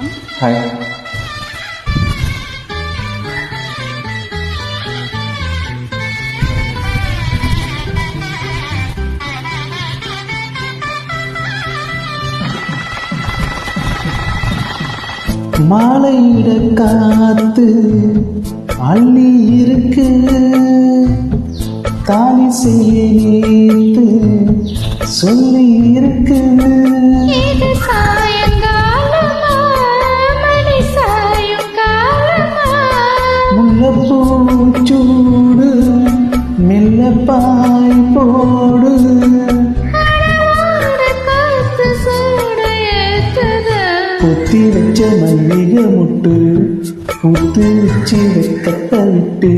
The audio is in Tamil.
வணக்கம். ஹாய். மாலையிட காத்து அள்ளி இருக்கு, தாலி செய்ய நேத்து சொல்லி இருக்கு. முல்லப்பூச்சூடு மெல்ல பாய் போடு, புத்தி வச்ச மல்லிகை முட்டு புத்து வச்சு வெக்கத்தை விட்டு